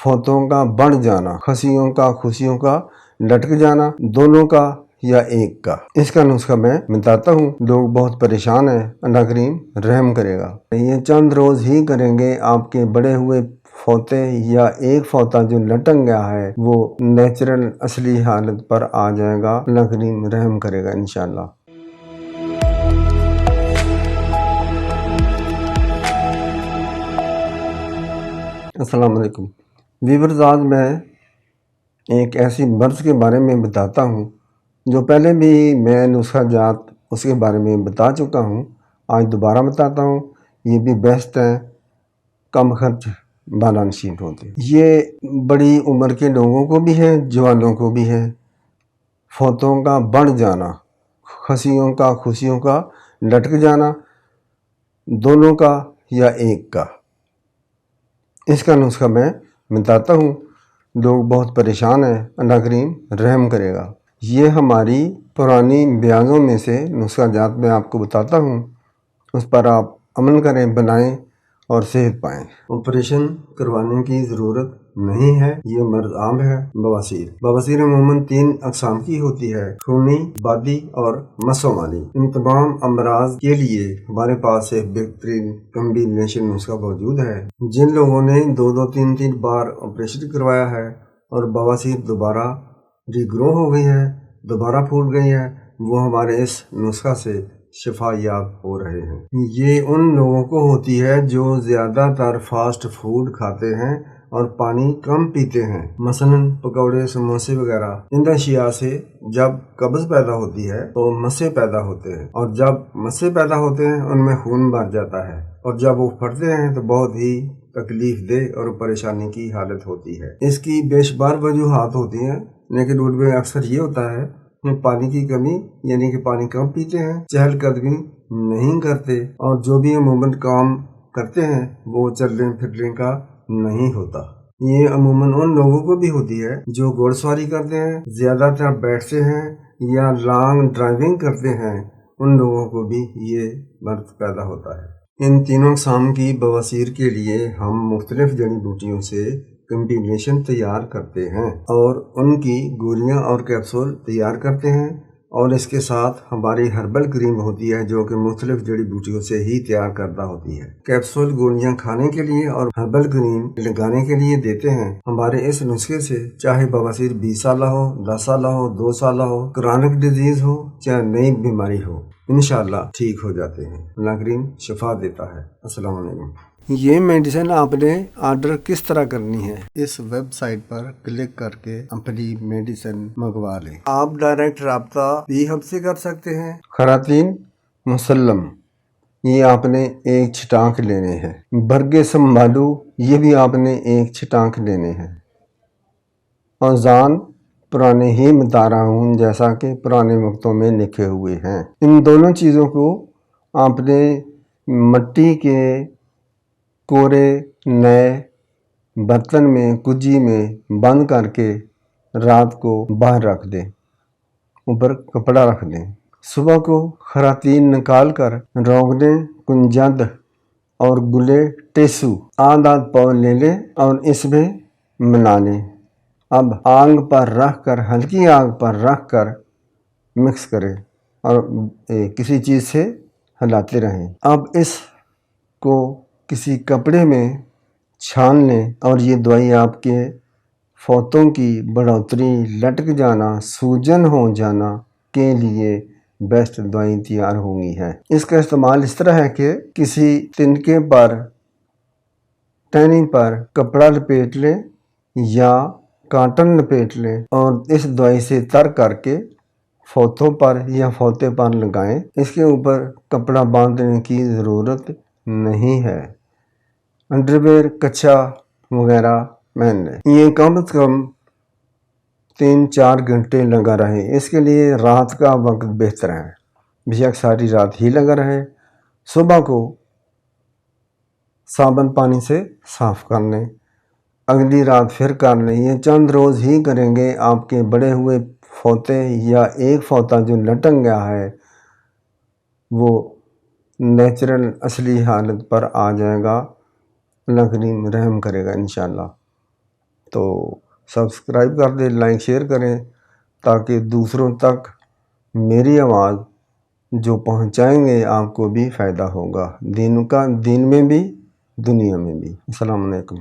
فوتوں کا بڑھ جانا، خسیوں کا خوشیوں کا لٹک جانا، دونوں کا یا ایک کا۔ اس کا نسخہ میں بتاتا ہوں، لوگ بہت پریشان ہیں، اللہ کریم رحم کرے گا۔ یہ چند روز ہی کریں گے، آپ کے بڑے ہوئے فوتے یا ایک فوتا جو لٹک گیا ہے وہ نیچرل اصلی حالت پر آ جائے گا، اللہ کریم رحم کرے گا انشاءاللہ۔ السلام علیکم ویورز، آج میں ایک ایسی مرض کے بارے میں بتاتا ہوں جو پہلے بھی میں نسخہ جات اس کے بارے میں بتا چکا ہوں، آج دوبارہ بتاتا ہوں۔ یہ بھی بیسٹ ہے، کم خرچ بالا نشین ہوتے ہیں۔ یہ بڑی عمر کے لوگوں کو بھی ہے، جوانوں کو بھی ہے۔ فوتوں کا بڑھ جانا، خسیوں کا خوشیوں کا لٹک جانا، دونوں کا یا ایک کا۔ اس کا نسخہ میں بتاتا ہوں، لوگ بہت پریشان ہیں، اللہ کریم رحم کرے گا۔ یہ ہماری پرانی بیانوں میں سے نسخہ جات میں آپ کو بتاتا ہوں، اس پر آپ عمل کریں، بنائیں اور صحت پائیں۔ آپریشن کروانے کی ضرورت نہیں ہے، یہ مرض عام ہے۔ بواسیر بواسیر عموماً 3 اقسام کی ہوتی ہے، خونی، بادی اور مسومالی۔ ان تمام امراض کے لیے ہمارے پاس ایک بہترین کمبینیشن نسخہ موجود ہے۔ جن لوگوں نے 2-3 بار آپریشن کروایا ہے اور بواسیر دوبارہ ری گرو ہو گئی ہے، دوبارہ پھوٹ گئی ہے، وہ ہمارے اس نسخہ سے شفا یاب ہو رہے ہیں۔ یہ ان لوگوں کو ہوتی ہے جو زیادہ تر فاسٹ فوڈ کھاتے ہیں اور پانی کم پیتے ہیں، مثلاً پکوڑے، سموسے وغیرہ۔ ان اشیاء سے جب قبض پیدا ہوتی ہے تو مسے پیدا ہوتے ہیں، اور جب مسے پیدا ہوتے ہیں ان میں خون بھر جاتا ہے، اور جب وہ پھٹتے ہیں تو بہت ہی تکلیف دہ اور پریشانی کی حالت ہوتی ہے۔ اس کی بے شمار وجوہات ہوتی ہیں، لیکن ان میں اکثر یہ ہوتا ہے کہ پانی کی کمی، یعنی کہ پانی کم پیتے ہیں، چہل قدمی نہیں کرتے، اور جو بھی عموماً کام کرتے ہیں وہ چلنے پھرنے کا نہیں ہوتا۔ یہ عموماً ان لوگوں کو بھی ہوتی ہے جو گھوڑ سواری کرتے ہیں، زیادہ تر بیٹھتے ہیں یا لانگ ڈرائیونگ کرتے ہیں، ان لوگوں کو بھی یہ مرض پیدا ہوتا ہے۔ ان تینوں اقسام کی بواسیر کے لیے ہم مختلف جڑی بوٹیوں سے کمبینیشن تیار کرتے ہیں اور ان کی گولیاں اور کیپسول تیار کرتے ہیں، اور اس کے ساتھ ہماری ہربل کریم ہوتی ہے جو کہ مختلف جڑی بوٹیوں سے ہی تیار کردہ ہوتی ہے۔ کیپسول گولیاں کھانے کے لیے اور ہربل کریم لگانے کے لیے دیتے ہیں۔ ہمارے اس نسخے سے چاہے بواسیر 20 سالہ ہو، 10 سالہ ہو، 2 سالہ ہو، کرونک ڈیزیز ہو، چاہے نئی بیماری ہو، انشاءاللہ ٹھیک ہو جاتے ہیں۔ اللہ کریم شفا دیتا ہے۔ السلام علیکم۔ یہ میڈیسن آپ نے آرڈر کس طرح کرنی ہے؟ اس ویب سائٹ پر کلک کر کے اپنی میڈیسن منگوا لیں۔ آپ ڈائریکٹ رابطہ بھی ہم سے کر سکتے ہیں۔ خواتین مسلم، یہ آپ نے ایک چھٹانک لینے ہیں۔ برگے سنبھالو، یہ بھی آپ نے ایک چھٹانک لینے ہیں۔ اوزان پرانے ہی بتا رہا ہوں جیسا کہ پرانے وقتوں میں لکھے ہوئے ہیں۔ ان دونوں چیزوں کو آپ نے مٹی کے کورے نئے برتن میں، کجی میں بند کر کے رات کو باہر رکھ دیں، اوپر کپڑا رکھ دیں۔ صبح کو خواتین نکال کر روغن کنجد اور گلے ٹیسو آدھ پاؤ لے لیں اور اس میں ملا لیں۔ اب آگ پر رکھ کر، ہلکی آگ پر رکھ کر مکس کریں اور کسی چیز سے ہلاتے رہیں۔ اب اس کو کسی کپڑے میں چھان لیں اور یہ دوائی آپ کے فوتوں کی بڑھوتری، لٹک جانا، سوجن ہو جانا کے لیے بیسٹ دوائی تیار ہوگی ہے۔ اس کا استعمال اس طرح ہے کہ کسی تنکے پر، ٹہنی پر کپڑا لپیٹ لیں یا کاٹن لپیٹ لیں اور اس دوائی سے تر کر کے فوتوں پر یا فوتے پر لگائیں۔ اس کے اوپر کپڑا باندھنے کی ضرورت نہیں ہے۔ انڈرویئر کچا وغیرہ پہن لیں۔ یہ کم از کم 3-4 گھنٹے لگا رہے۔ اس کے لیے رات کا وقت بہتر ہے، بیشک ساری رات ہی لگا رہے۔ صبح کو صابن پانی سے صاف کر لیں، اگلی رات پھر کر لیں۔ یہ چند روز ہی کریں گے، آپ کے بڑے ہوئے فوتے یا ایک فوتا جو لٹک گیا ہے وہ نیچرل اصلی حالت پر آ جائے گا، اللہ کریم رحم کرے گا انشاءاللہ۔ تو سبسکرائب کر دیں، لائک شیئر کریں تاکہ دوسروں تک میری آواز جو پہنچائیں گے آپ کو بھی فائدہ ہوگا، دین میں بھی دنیا میں بھی۔ السلام علیکم۔